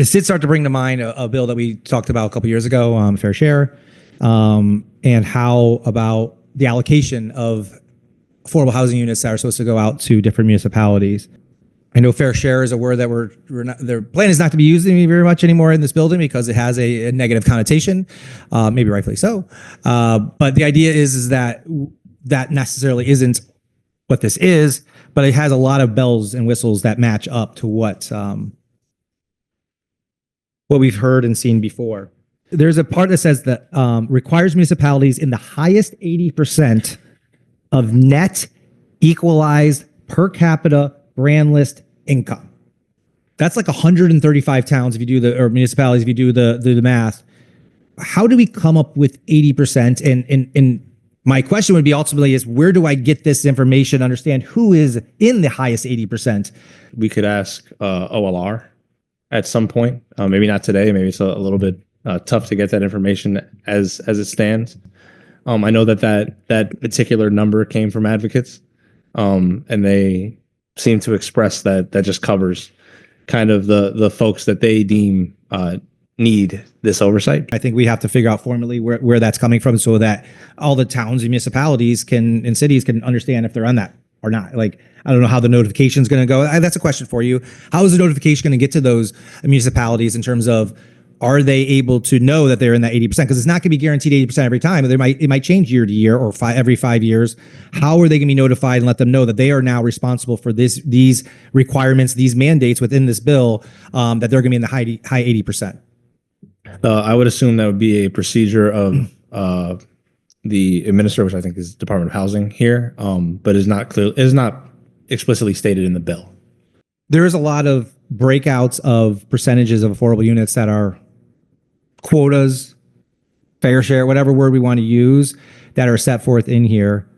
This did start to bring to mind a bill that we talked about a couple years ago, fair share, and how about the allocation of affordable housing units that are supposed to go out to different municipalities. I know fair share is a word that we're not, their plan is not to be used very much anymore in this building because it has a negative connotation, maybe rightfully so. But the idea is that that necessarily isn't what this is, but it has a lot of bells and whistles that match up to what we've heard and seen before. There's a part that says that requires municipalities in the highest 80% of net equalized per capita brand list income. That's like 135 towns if you do or municipalities if you do the math. How do we come up with 80%? And my question would be ultimately is where do I get this information, understand who is in the highest 80%? We could ask OLR at some point, maybe not today, maybe it's a little bit tough to get that information as it stands. I know that particular number came from advocates, and they seem to express that just covers kind of the folks that they deem need this oversight. I think we have to figure out formally where that's coming from so that all the towns and municipalities and cities can understand if they're on that or not. Like, I don't know how the notification is going to go. That's a question for you. How is the notification going to get to those municipalities in terms of are they able to know that they're in that 80%? Because it's not going to be guaranteed 80% every time. It might change year to year or every 5 years. How are they going to be notified and let them know that they are now responsible for these requirements, these mandates within this bill, that they're going to be in the high 80%? I would assume that would be a procedure of the administrator, which I think is Department of Housing here, but is not explicitly stated in the bill. There is a lot of breakouts of percentages of affordable units that are quotas, fair share, whatever word we want to use, that are set forth in here.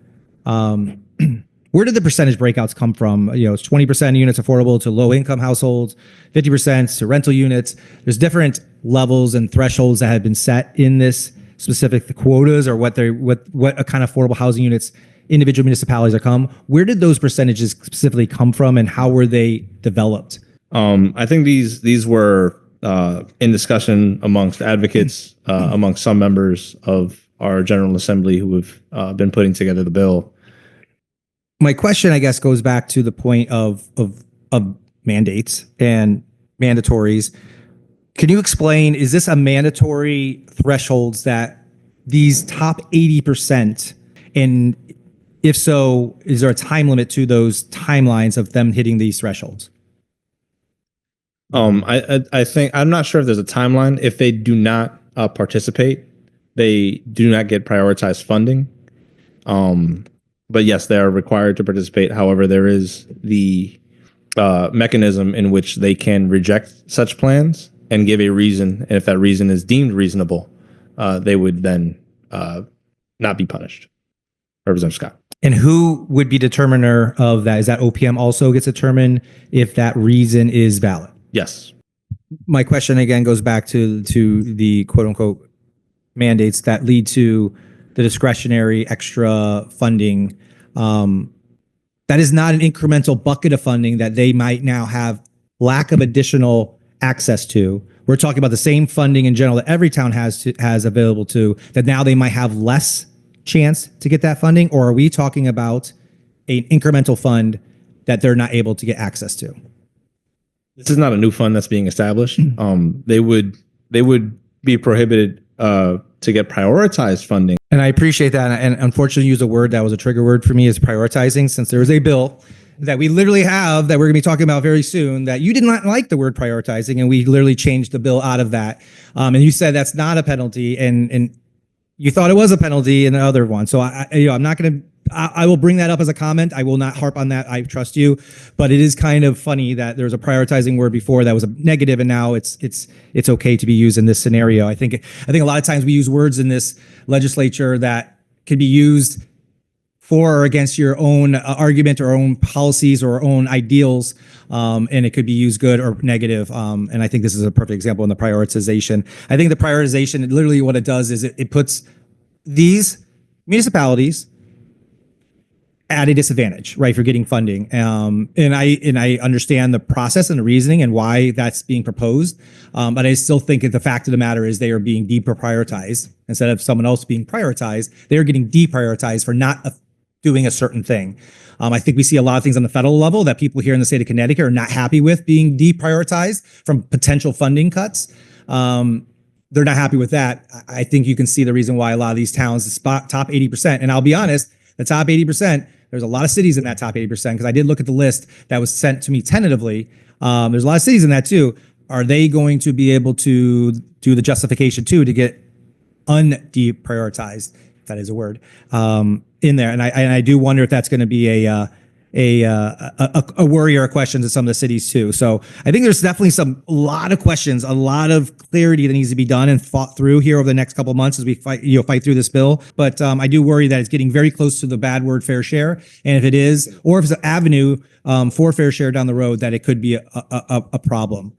Where did the percentage breakouts come from? It's 20% units affordable to low income households, 50% to rental units. There's different levels and thresholds that have been set in this specific quotas or what a kind of affordable housing units individual municipalities are come. Where did those percentages specifically come from and how were they developed? I think these were in discussion amongst advocates, amongst some members of our General Assembly who have been putting together the bill. My question, I guess, goes back to the point of mandates and mandatories. Can you explain, is this a mandatory thresholds that these top 80%, and if so, is there a time limit to those timelines of them hitting these thresholds? I think, I'm not sure if there's a timeline. If they do not participate, they do not get prioritized funding. But yes, they are required to participate. However, there is the mechanism in which they can reject such plans and give a reason. And if that reason is deemed reasonable, they would then not be punished. Representative Scott. And who would be determiner of that? Is that OPM also gets determined if that reason is valid? Yes. My question again goes back to the quote unquote mandates that lead to the discretionary extra funding. That is not an incremental bucket of funding that they might now have lack of additional access to. We're talking about the same funding in general that every town has available to, that now they might have less chance to get that funding, or are we talking about an incremental fund that they're not able to get access to? This is not a new fund that's being established. They would be prohibited to get prioritized funding. And I appreciate that. And unfortunately, use a word that was a trigger word for me is prioritizing, since there is a bill that we literally have that we're going to be talking about very soon that you did not like the word prioritizing, and we literally changed the bill out of that. And you said that's not a penalty, and you thought it was a penalty in the other one. So I'm not going to. I will bring that up as a comment. I will not harp on that. I trust you, but it is kind of funny that there was a prioritizing word before that was a negative, and now it's okay to be used in this scenario. I think a lot of times we use words in this legislature that can be used for or against your own argument or own policies or own ideals, and it could be used good or negative. And I think this is a perfect example in the prioritization. I think the prioritization, literally what it does is it puts these municipalities at a disadvantage, right, for getting funding. And I understand the process and the reasoning and why that's being proposed. But I still think that the fact of the matter is they are being deprioritized instead of someone else being prioritized. They are getting deprioritized for not doing a certain thing. I think we see a lot of things on the federal level that people here in the state of Connecticut are not happy with being deprioritized from potential funding cuts. They're not happy with that. I think you can see the reason why a lot of these towns, the top 80%, and I'll be honest, the top 80%, there's a lot of cities in that top 80% because I did look at the list that was sent to me tentatively. There's a lot of cities in that too. Are they going to be able to do the justification too to get undeprioritized, if that is a word, in there? And I do wonder if that's going to be a worry or a question to some of the cities too. So I think there's definitely a lot of questions, a lot of clarity that needs to be done and fought through here over the next couple of months as we fight through this bill. But I do worry that it's getting very close to the bad word fair share. And if it is, or if it's an avenue for fair share down the road, that it could be a problem.